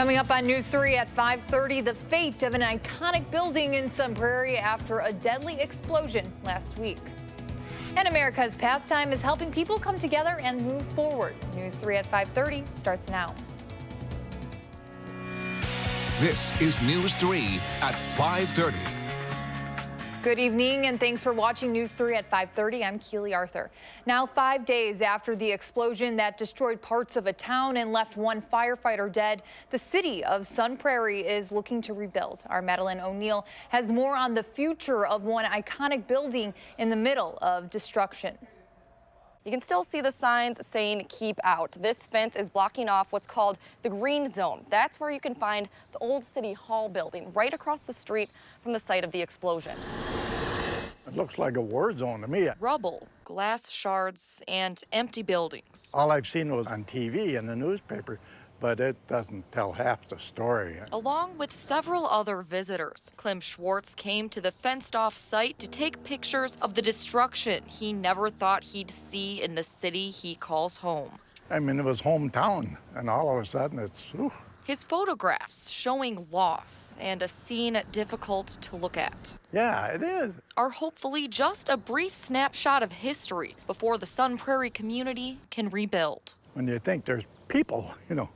Coming up on News 3 at 5:30, the fate of an iconic building in Sun Prairie after a deadly explosion last week. And America's pastime is helping people come together and move forward. News 3 at 5:30 starts now. This is News 3 at 5:30. Good evening and thanks for watching News 3 at 5:30. I'm Keely Arthur. Now 5 days after the explosion that destroyed parts of a town and left one firefighter dead, the city of Sun Prairie is looking to rebuild. Our Madison O'Neill has more on the future of one iconic building in the middle of destruction. You can still see the signs saying keep out. This fence is blocking off what's called the green zone. That's where you can find the old City Hall building right across the street from the site of the explosion. It looks like a war zone to me. Rubble, glass shards, and empty buildings. All I've seen was on TV and the newspaper, but it doesn't tell half the story. Along with several other visitors, Clem Schwartz came to the fenced-off site to take pictures of the destruction he never thought he'd see in the city he calls home. I mean, it was hometown, and all of a sudden it's, oof. His photographs showing loss and a scene difficult to look at. Yeah, it is. Are hopefully just a brief snapshot of history before the Sun Prairie community can rebuild. When you think there's people, you know,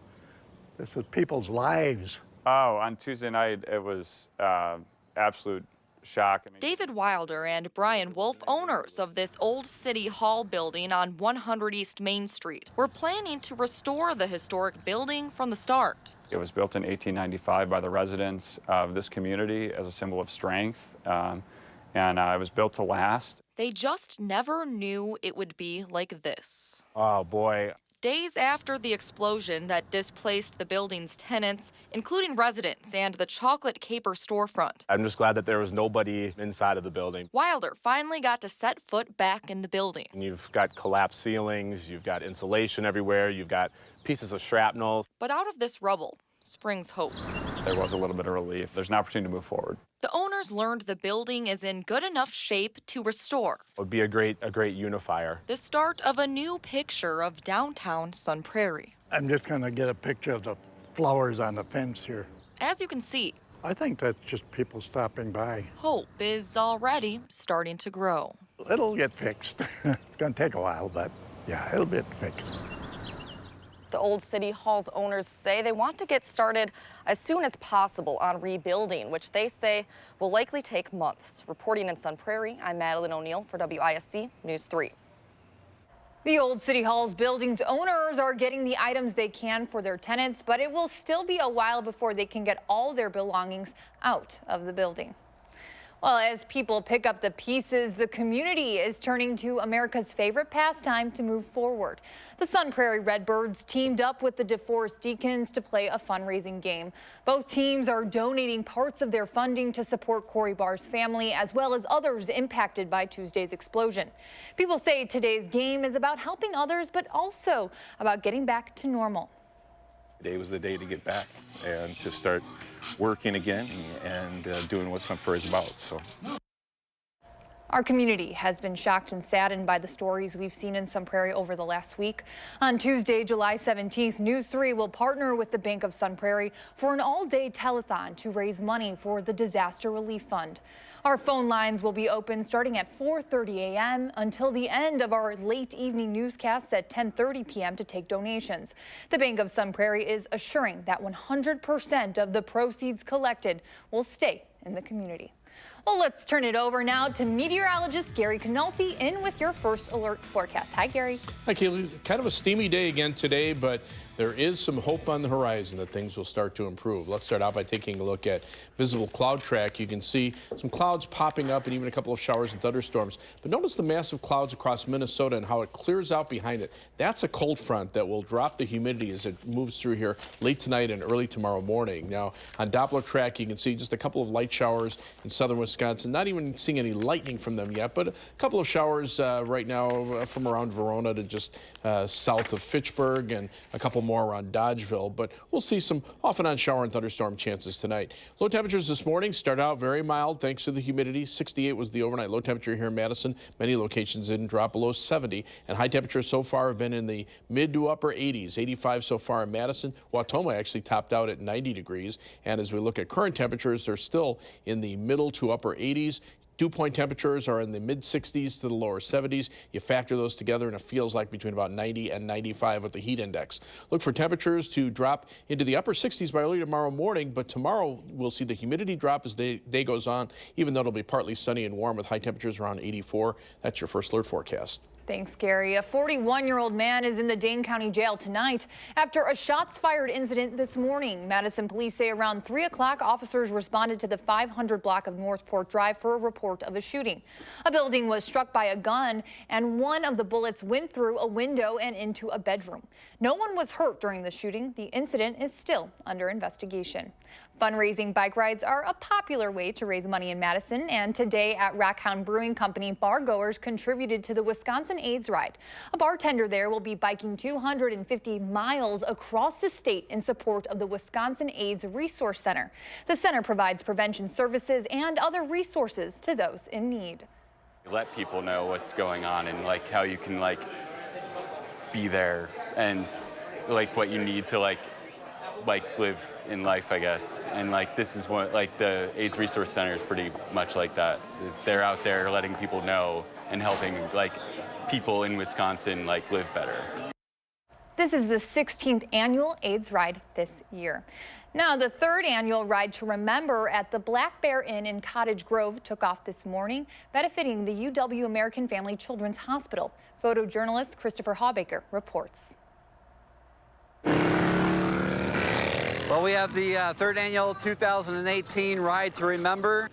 this is people's lives. Oh, on Tuesday night, it was absolute shock. I mean, David Wilder and Brian Wolf, owners of this old City Hall building on 100 East Main Street, were planning to restore the historic building from the start. it was built in 1895 by the residents of this community as a symbol of strength, and it was built to last. They just never knew it would be like this. Oh, boy. Days after the explosion that displaced the building's tenants, including residents and the Chocolate Caper storefront. I'm just glad that there was nobody inside of the building. Wilder finally got to set foot back in the building. And you've got collapsed ceilings, you've got insulation everywhere, you've got pieces of shrapnel. But out of this rubble springs hope. There was a little bit of relief. There's an opportunity to move forward. The owners learned the building is in good enough shape to restore. It would be a great unifier. The start of a new picture of downtown Sun Prairie. I'm just going to get a picture of the flowers on the fence here. As you can see, I think that's just people stopping by. hope is already starting to grow. It'll get fixed. It's going to take a while, but yeah, it'll get fixed. The old City Hall's owners say they want to get started as soon as possible on rebuilding, which they say will likely take months. Reporting in Sun Prairie, I'm Madison O'Neill for WISC News 3. The old City Hall's building's owners are getting the items they can for their tenants, but it will still be a while before they can get all their belongings out of the building. Well, as people pick up the pieces, the community is turning to America's favorite pastime to move forward. The Sun Prairie Redbirds teamed up with the DeForest Deacons to play a fundraising game. Both teams are donating parts of their funding to support Corey Barr's family, as well as others impacted by Tuesday's explosion. People say today's game is about helping others, but also about getting back to normal. Today was the day to get back and to start working again and doing what Sun Prairie is about. So. Our community has been shocked and saddened by the stories we've seen in Sun Prairie over the last week. On Tuesday, July 17th, News 3 will partner with the Bank of Sun Prairie for an all-day telethon to raise money for the Disaster Relief Fund. Our phone lines will be open starting at 4:30 a.m. until the end of our late evening newscasts at 10:30 p.m. to take donations. The Bank of Sun Prairie is assuring that 100% of the proceeds collected will stay in the community. Well, let's turn it over now to meteorologist Gary Canulty in with your first alert forecast. Hi, Gary. Hi, Kaylee. Kind of a steamy day again today, but there is some hope on the horizon that things will start to improve. Let's start out by taking a look at visible cloud track. You can see some clouds popping up and even a couple of showers and thunderstorms. But notice the massive clouds across Minnesota and how it clears out behind it. That's a cold front that will drop the humidity as it moves through here late tonight and early tomorrow morning. Now, on Doppler track, you can see just a couple of light showers in southern Wisconsin. Wisconsin. Not even seeing any lightning from them yet, but a couple of showers right now from around Verona to just south of Fitchburg, and a couple more around Dodgeville. But we'll see some off and on shower and thunderstorm chances tonight. Low temperatures this morning start out very mild thanks to the humidity. 68 was the overnight low temperature here in Madison. Many locations didn't drop below 70, and high temperatures so far have been in the mid to upper 80s. 85 so far in Madison. Wautoma actually topped out at 90 degrees. And as we look at current temperatures, they're still in the middle to upper 80s. Dew point temperatures are in the mid 60s to the lower 70s. You factor those together and it feels like between about 90 and 95 with the heat index. Look for temperatures to drop into the upper 60s by early tomorrow morning, but tomorrow we'll see the humidity drop as the day goes on, even though it'll be partly sunny and warm with high temperatures around 84. That's your first alert forecast. Thanks, Gary. A 41-year-old man is in the Dane County Jail tonight after a shots fired incident this morning. Madison police say around 3 o'clock, officers responded to the 500 block of Northport Drive for a report of a shooting. A building was struck by a gun, and one of the bullets went through a window and into a bedroom. No one was hurt during the shooting. The incident is still under investigation. Fundraising bike rides are a popular way to raise money in Madison, and today at Rackhound Brewing Company, bar-goers contributed to the Wisconsin AIDS Ride. A bartender there will be biking 250 miles across the state in support of the Wisconsin AIDS Resource Center. The center provides prevention services and other resources to those in need. Let people know what's going on and like how you can like be there and like what you need to like live in life, I guess. And like this is what like the AIDS Resource Center is pretty much like that. They're out there letting people know and helping like people in Wisconsin like live better. This is the 16th annual AIDS Ride this year. Now, the third annual Ride to Remember at the Black Bear Inn in Cottage Grove took off this morning, benefiting the UW American Family Children's Hospital. Photojournalist Christopher Hawbaker reports. Well, we have the third annual 2018 Ride to Remember.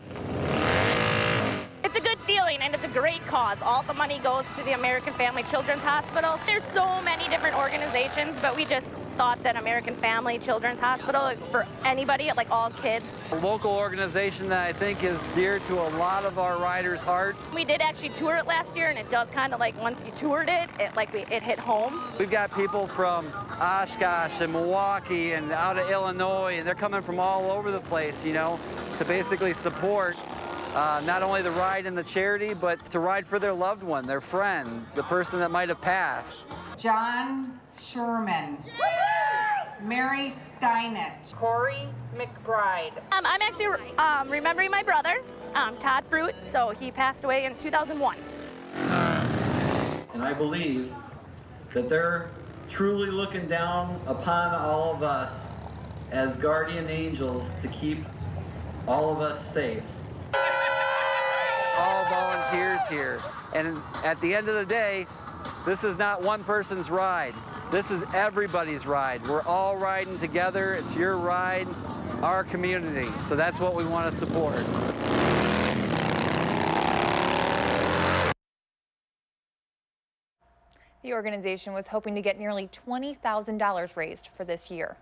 It's a good feeling and it's a great cause. All the money goes to the American Family Children's Hospital. There's so many different organizations, but we just thought that American Family Children's Hospital for anybody, like all kids. A local organization that I think is dear to a lot of our riders' hearts. We did actually tour it last year, and it does kind of like once you toured it, it hit home. We've got people from Oshkosh and Milwaukee and out of Illinois, and they're coming from all over the place, you know, to basically support not only the ride and the charity, but to ride for their loved one, their friend, the person that might have passed. John Sherman, Mary Steinert, Corey McBride. I'm actually remembering my brother, Todd Fruit, so he passed away in 2001. And I believe that they're truly looking down upon all of us as guardian angels to keep all of us safe. All volunteers here. And at the end of the day, this is not one person's ride. This is everybody's ride. We're all riding together. It's your ride, our community. So that's what we want to support. The organization was hoping to get nearly $20,000 raised for this year.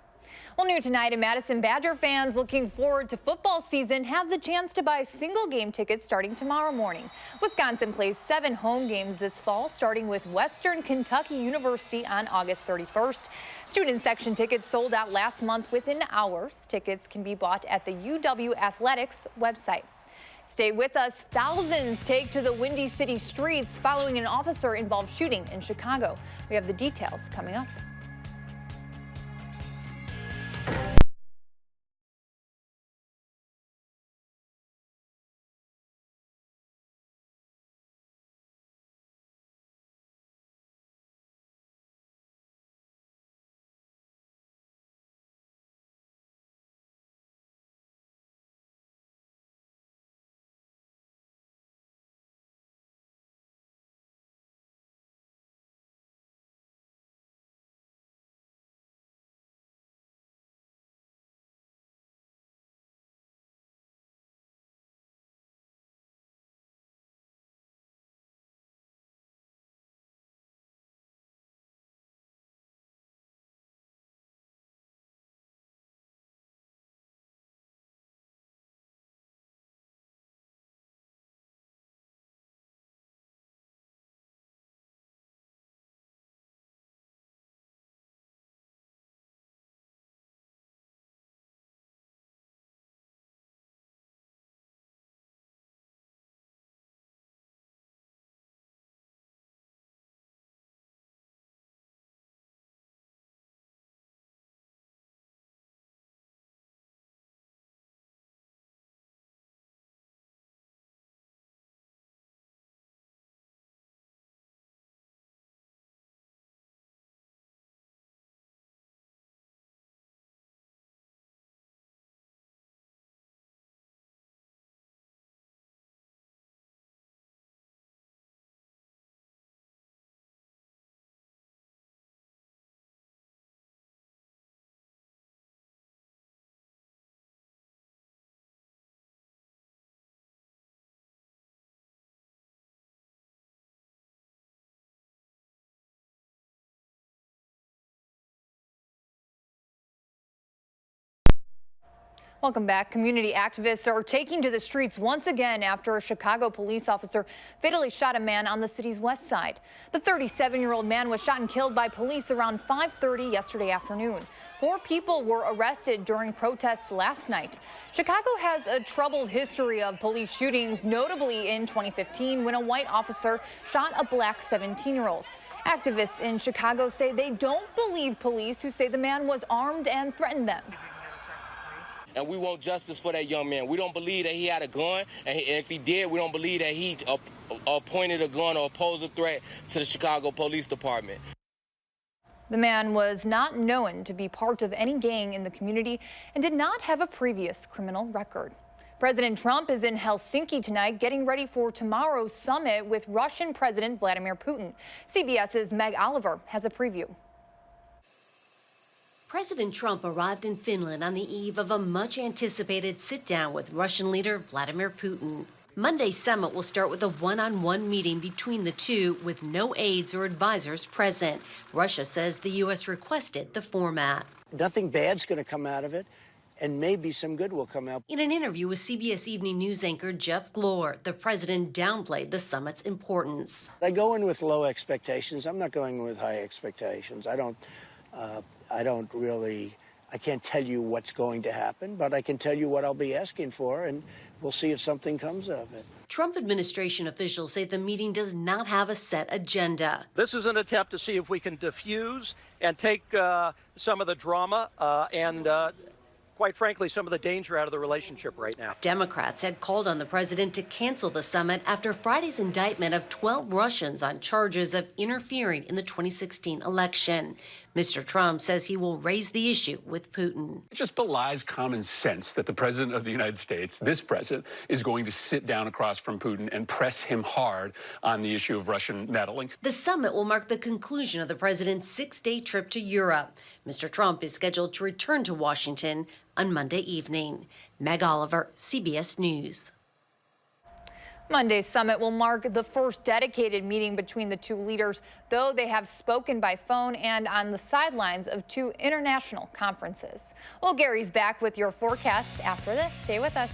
Well, new tonight in Madison, Badger fans looking forward to football season have the chance to buy single game tickets starting tomorrow morning. Wisconsin plays 7 home games this fall, starting with Western Kentucky University on August 31st. Student section tickets sold out last month within hours. Tickets can be bought at the UW Athletics website. Stay with us. Thousands take to the Windy City streets following an officer-involved shooting in Chicago. We have the details coming up. Welcome back. Community activists are taking to the streets once again after a Chicago police officer fatally shot a man on the city's west side. The 37-year-old man was shot and killed by police around 5:30 yesterday afternoon. 4 people were arrested during protests last night. Chicago has a troubled history of police shootings, notably in 2015 when a white officer shot a black 17-year-old. Activists in Chicago say they don't believe police who say the man was armed and threatened them. And we want justice for that young man. We don't believe that he had a gun, and if he did, we don't believe that he pointed a gun or posed a threat to the Chicago Police Department. The man was not known to be part of any gang in the community and did not have a previous criminal record. President Trump is in Helsinki tonight getting ready for tomorrow's summit with Russian President Vladimir Putin. CBS's Meg Oliver has a preview. President Trump arrived in Finland on the eve of a much-anticipated sit-down with Russian leader Vladimir Putin. Monday's summit will start with a one-on-one meeting between the two with no aides or advisors present. Russia says the U.S. requested the format. Nothing bad's going to come out of it, and maybe some good will come out. In an interview with CBS Evening News anchor Jeff Glor, the president downplayed the summit's importance. I go in with low expectations. I'm not going in with high expectations. I can't tell you what's going to happen, but I can tell you what I'll be asking for, and we'll see if something comes of it. Trump administration officials say the meeting does not have a set agenda. This is an attempt to see if we can diffuse and take some of the drama and quite frankly, some of the danger out of the relationship right now. Democrats had called on the president to cancel the summit after Friday's indictment of 12 Russians on charges of interfering in the 2016 election. Mr. Trump says he will raise the issue with Putin. It just belies common sense that the president of the United States, this president, is going to sit down across from Putin and press him hard on the issue of Russian meddling. The summit will mark the conclusion of the president's 6-day trip to Europe. Mr. Trump is scheduled to return to Washington on Monday evening. Meg Oliver, CBS News. Monday's summit will mark the first dedicated meeting between the two leaders, though they have spoken by phone and on the sidelines of 2 international conferences. Well, Gary's back with your forecast after this. Stay with us.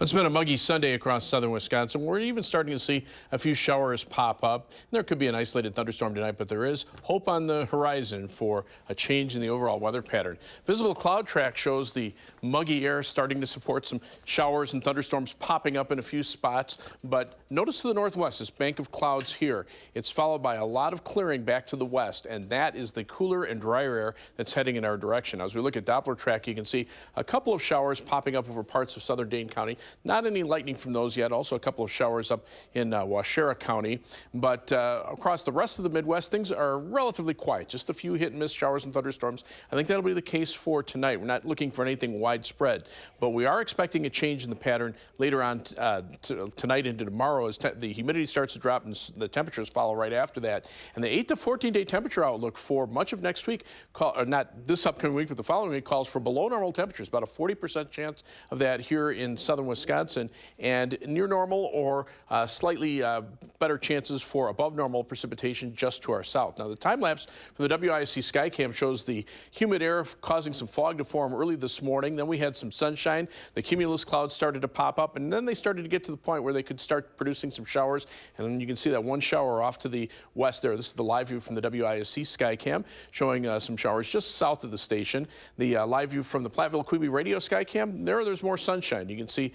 It's been a muggy Sunday across southern Wisconsin. We're even starting to see a few showers pop up. There could be an isolated thunderstorm tonight, but there is hope on the horizon for a change in the overall weather pattern. Visible cloud track shows the muggy air starting to support some showers and thunderstorms popping up in a few spots. But notice to the northwest, this bank of clouds here. It's followed by a lot of clearing back to the west, and that is the cooler and drier air that's heading in our direction. As we look at Doppler track, you can see a couple of showers popping up over parts of southern Dane County. Not any lightning from those yet. Also a couple of showers up in Waushara County. But across the rest of the Midwest, things are relatively quiet. Just a few hit and miss showers and thunderstorms. I think that'll be the case for tonight. We're not looking for anything widespread, but we are expecting a change in the pattern later on tonight into tomorrow as the humidity starts to drop and the temperatures follow right after that. And the 8 to 14-day temperature outlook for much of next week, not this upcoming week, but the following week, calls for below normal temperatures, about a 40% chance of that here in southern Wisconsin, and near normal or slightly better chances for above normal precipitation just to our south. Now, the time lapse from the WISC Skycam shows the humid air causing some fog to form early this morning. Then we had some sunshine. The cumulus clouds started to pop up, and then they started to get to the point where they could start producing some showers. And then you can see that one shower off to the west there. This is the live view from the WISC Skycam showing some showers just south of the station. The live view from the Platteville-Quebe radio Skycam, there's more sunshine. You can see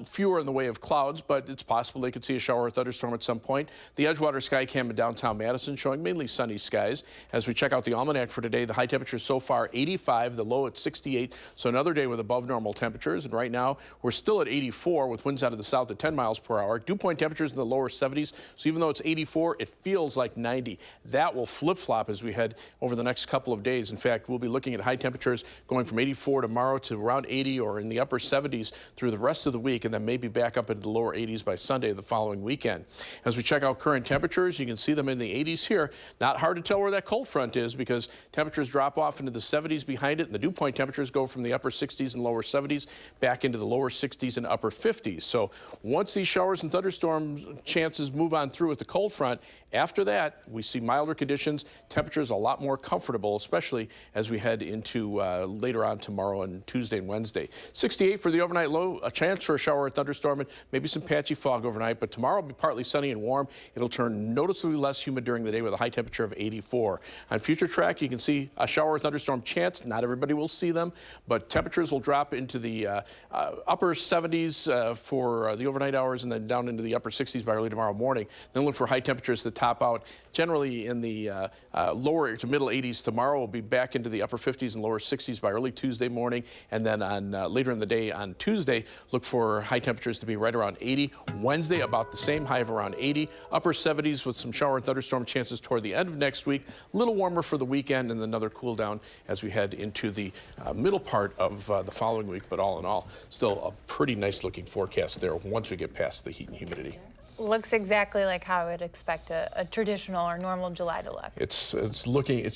fewer in the way of clouds, but it's possible they could see a shower or thunderstorm at some point. The Edgewater Skycam in downtown Madison showing mainly sunny skies. As we check out the almanac for today, the high temperature so far 85, the low at 68, so another day with above normal temperatures. And right now we're still at 84 with winds out of the south at 10 miles per hour. Dew point temperatures in the lower 70s, so even though it's 84, it feels like 90. That will flip-flop as we head over the next couple of days. In fact, we'll be looking at high temperatures going from 84 tomorrow to around 80 or in the upper 70s through the rest of the week, and then maybe back up into the lower 80s by Sunday the following weekend. As we check out current temperatures, you can see them in the 80s here. Not hard to tell where that cold front is because temperatures drop off into the 70s behind it, and the dew point temperatures go from the upper 60s and lower 70s back into the lower 60s and upper 50s. So once these showers and thunderstorm chances move on through with the cold front, after that we see milder conditions, temperatures a lot more comfortable, especially as we head into later on tomorrow and Tuesday and Wednesday. 68 for the overnight low, a chance for a shower or thunderstorm and maybe some patchy fog overnight, but tomorrow will be partly sunny and warm. It'll turn noticeably less humid during the day with a high temperature of 84. On future track, you can see a shower or thunderstorm chance. Not everybody will see them, but temperatures will drop into the upper 70s for the overnight hours and then down into the upper 60s by early tomorrow morning. Then look for high temperatures to top out generally in the lower to middle 80s tomorrow. We'll be back into the upper 50s and lower 60s by early Tuesday morning, and then on later in the day on Tuesday, look for high temperatures to be right around 80. Wednesday, about the same, high of around 80. Upper 70s with some shower and thunderstorm chances toward the end of next week. A little warmer for the weekend and another cool down as we head into the middle part of the following week. But all in all, still a pretty nice looking forecast there once we get past the heat and humidity. Looks exactly like how I would expect a traditional or normal July to look. It's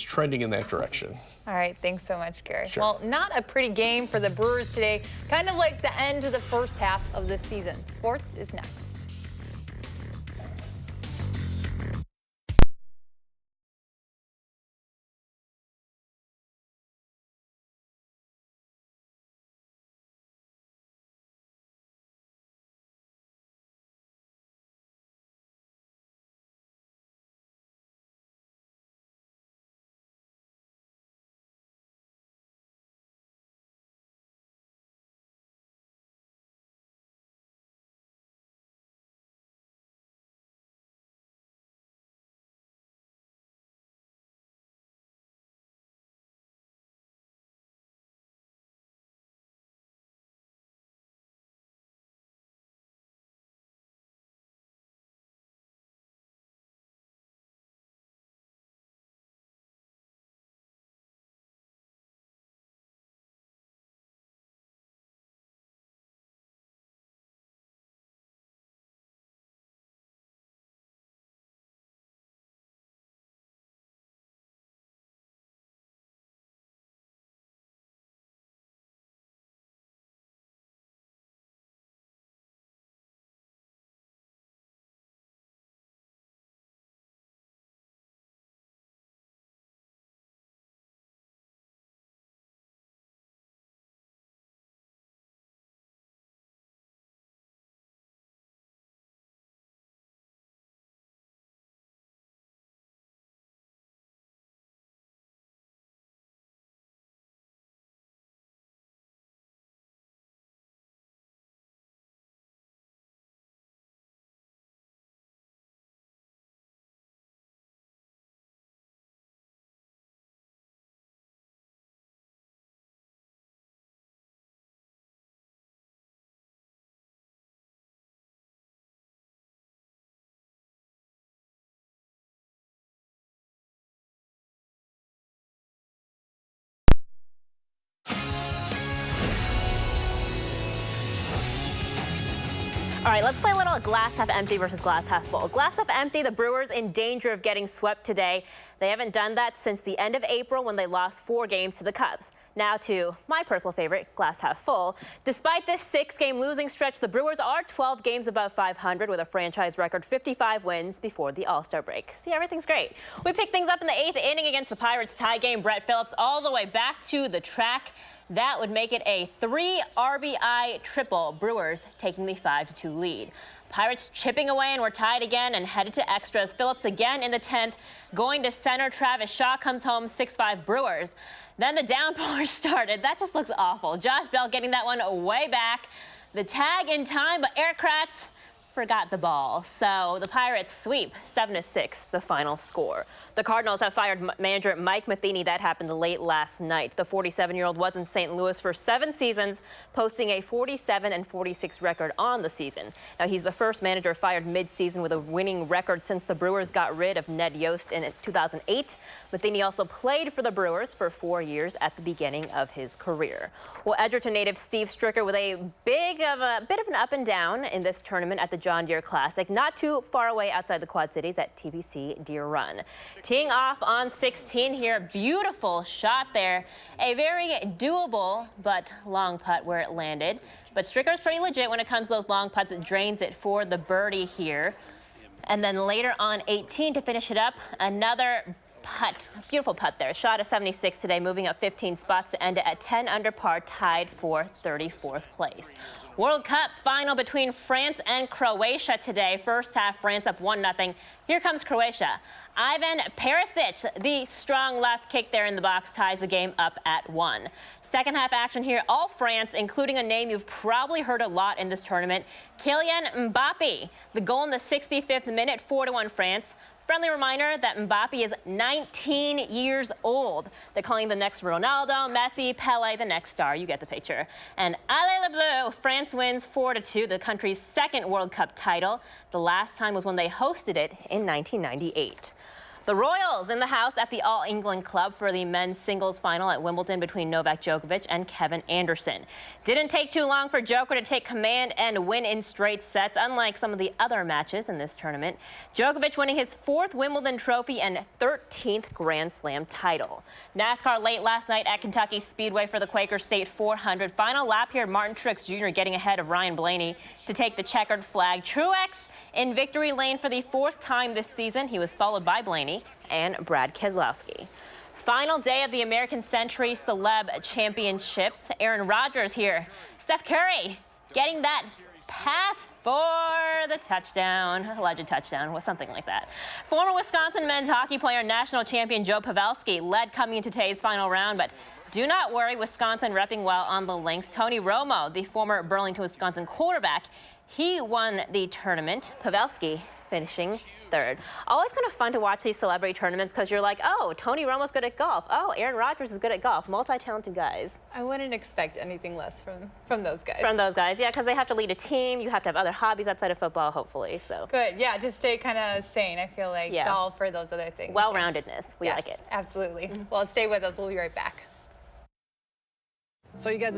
trending in that direction. All right, thanks so much, Gary. Sure. Well, not a pretty game for the Brewers today, kind of like the end of the first half of this season. Sports is next. All right, let's play a little glass half empty versus glass half full. Glass half empty, the Brewers in danger of getting swept today. They haven't done that since the end of April when they lost 4 games to the Cubs. Now to my personal favorite, glass half full. Despite this 6-game losing stretch, the Brewers are 12 games above 500 with a franchise record 55 wins before the All-Star break. See, everything's great. We picked things up in the 8th inning against the Pirates tie game. Brett Phillips all the way back to the track. That would make it a 3 RBI triple. Brewers taking the 5-2 lead. Pirates chipping away and we're tied again and headed to extras. Phillips again in the 10th, going to center. Travis Shaw comes home, 6-5 Brewers. Then the downpour started. That just looks awful. Josh Bell getting that one way back. The tag in time, but Eric Kratz forgot the ball. So the Pirates sweep 7-6, the final score. The Cardinals have fired manager Mike Matheny. That happened late last night. The 47-year-old was in St. Louis for 7 seasons, posting a 47-46 record on the season. Now he's the first manager fired mid-season with a winning record since the Brewers got rid of Ned Yost in 2008. Matheny also played for the Brewers for 4 years at the beginning of his career. Well, Edgerton native Steve Stricker with a bit of an up and down in this tournament at the John Deere Classic, not too far away outside the Quad Cities at TBC Deere Run. Teeing off on 16 here, beautiful shot there. A very doable but long putt where it landed. But Stricker's pretty legit when it comes to those long putts. It drains it for the birdie here. And then later on 18 to finish it up, another putt. Beautiful putt there. Shot of 76 today, moving up 15 spots to end it at 10 under par, tied for 34th place. World Cup final between France and Croatia today. First half, France up 1-0. Here comes Croatia. Ivan Perisic, the strong left kick there in the box, ties the game up at 1. Second half action here, all France, including a name you've probably heard a lot in this tournament, Kylian Mbappe. The goal in the 65th minute, 4-1 France. Friendly reminder that Mbappe is 19 years old. They're calling the next Ronaldo, Messi, Pele, the next star. You get the picture. And allez le bleu, France wins 4-2, the country's 2nd World Cup title. The last time was when they hosted it in 1998. The Royals in the house at the All England Club for the men's singles final at Wimbledon between Novak Djokovic and Kevin Anderson. Didn't take too long for Joker to take command and win in straight sets, unlike some of the other matches in this tournament. Djokovic winning his 4th Wimbledon trophy and 13th Grand Slam title. NASCAR late last night at Kentucky Speedway for the Quaker State 400. Final lap here, Martin Truex Jr. getting ahead of Ryan Blaney to take the checkered flag. Truex in victory lane for the 4th time this season. He was followed by Blaney and Brad Keselowski. Final day of the American Century Celeb Championships. Aaron Rodgers here. Steph Curry getting that pass for the touchdown, alleged touchdown, or something like that. Former Wisconsin men's hockey player and national champion Joe Pavelski led coming into today's final round, but do not worry, Wisconsin repping well on the links. Tony Romo, the former Burlington, Wisconsin quarterback, he won the tournament. Pavelski finishing 3rd. Always kind of fun to watch these celebrity tournaments because you're like, oh, Tony Romo's good at golf. Oh, Aaron Rodgers is good at golf. Multi-talented guys. I wouldn't expect anything less from those guys. From those guys, yeah, because they have to lead a team. You have to have other hobbies outside of football, hopefully. So good, yeah, to stay kind of sane. I feel like golf or those other things. Well-roundedness, we like it. Absolutely. Well, stay with us. We'll be right back. So you guys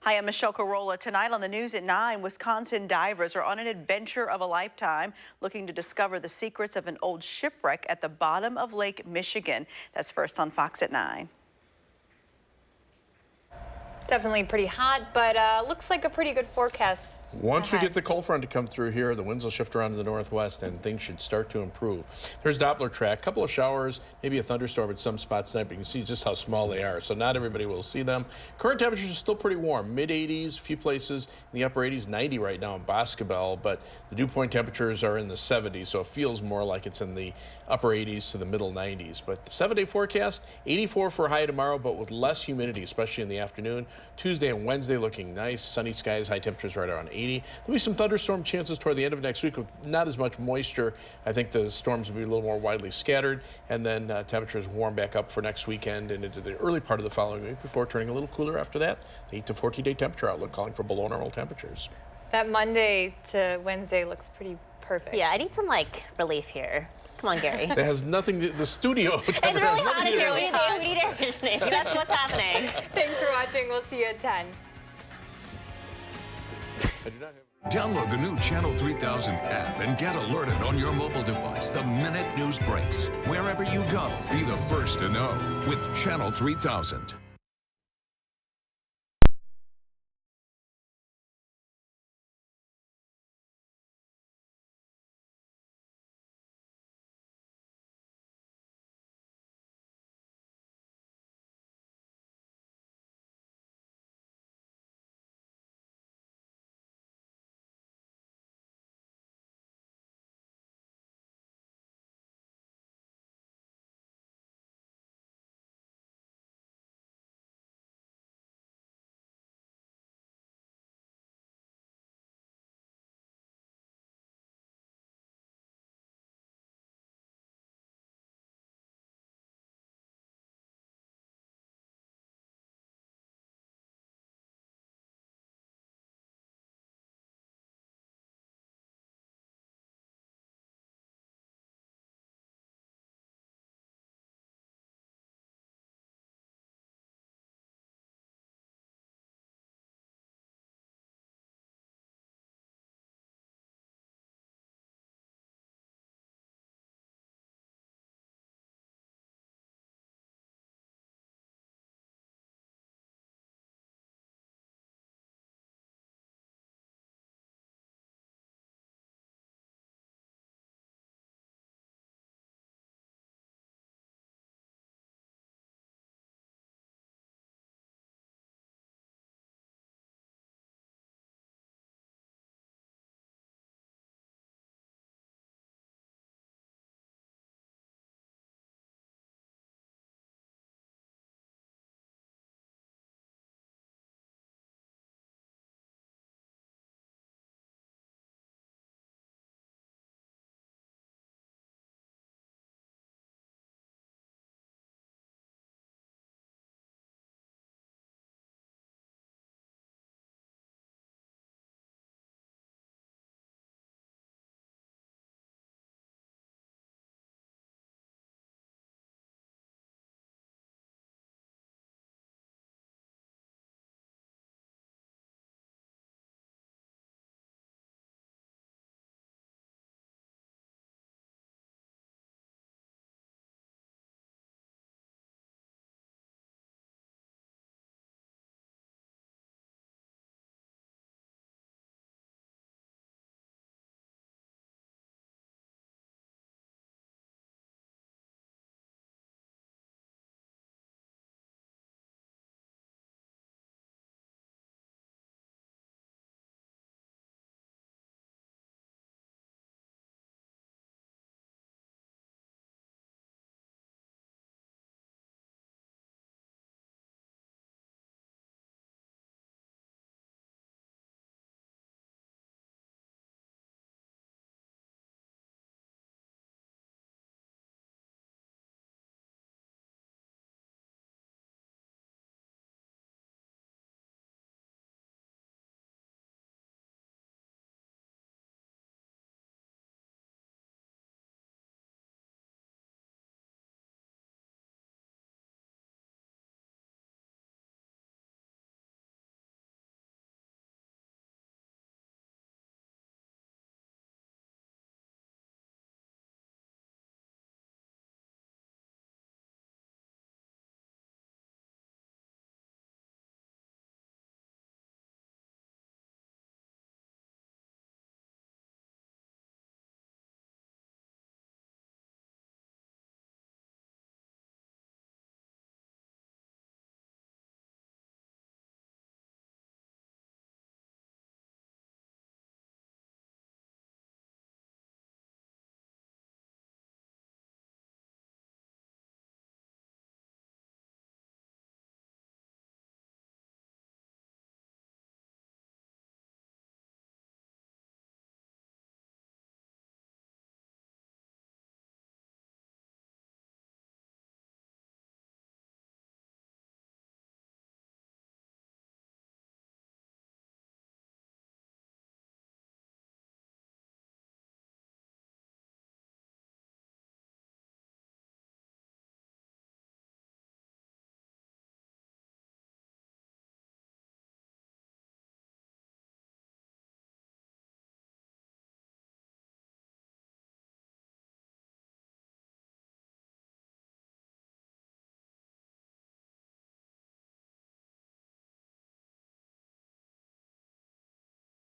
Hi, I'm Michelle Carolla. Tonight on the news at 9, Wisconsin divers are on an adventure of a lifetime looking to discover the secrets of an old shipwreck at the bottom of Lake Michigan. That's first on Fox at 9. Definitely pretty hot, but looks like a pretty good forecast. Once we get the cold front to come through here, the winds will shift around to the northwest and things should start to improve. There's Doppler track, a couple of showers, maybe a thunderstorm at some spots tonight, but you can see just how small they are, so not everybody will see them. Current temperatures are still pretty warm, mid-80s, a few places in the upper 80s, 90 right now in Boscobel, but the dew point temperatures are in the 70s, so it feels more like it's in the upper 80s to the middle 90s. But the 7-day forecast, 84 for a high tomorrow, but with less humidity, especially in the afternoon. Tuesday and Wednesday looking nice, sunny skies, high temperatures right around 80. There'll be some thunderstorm chances toward the end of next week with not as much moisture. I think the storms will be a little more widely scattered, and then temperatures warm back up for next weekend and into the early part of the following week before turning a little cooler after that. The 8 to 14-day temperature outlook calling for below normal temperatures. That Monday to Wednesday looks pretty perfect. Yeah, I need some relief here. Come on, Gary. That has nothing to, the studio. It's really hot in here. We need air conditioning. That's what's happening. Thanks for watching. We'll see you at 10. Download the new Channel 3000 app and get alerted on your mobile device the minute news breaks. Wherever you go, be the first to know with Channel 3000.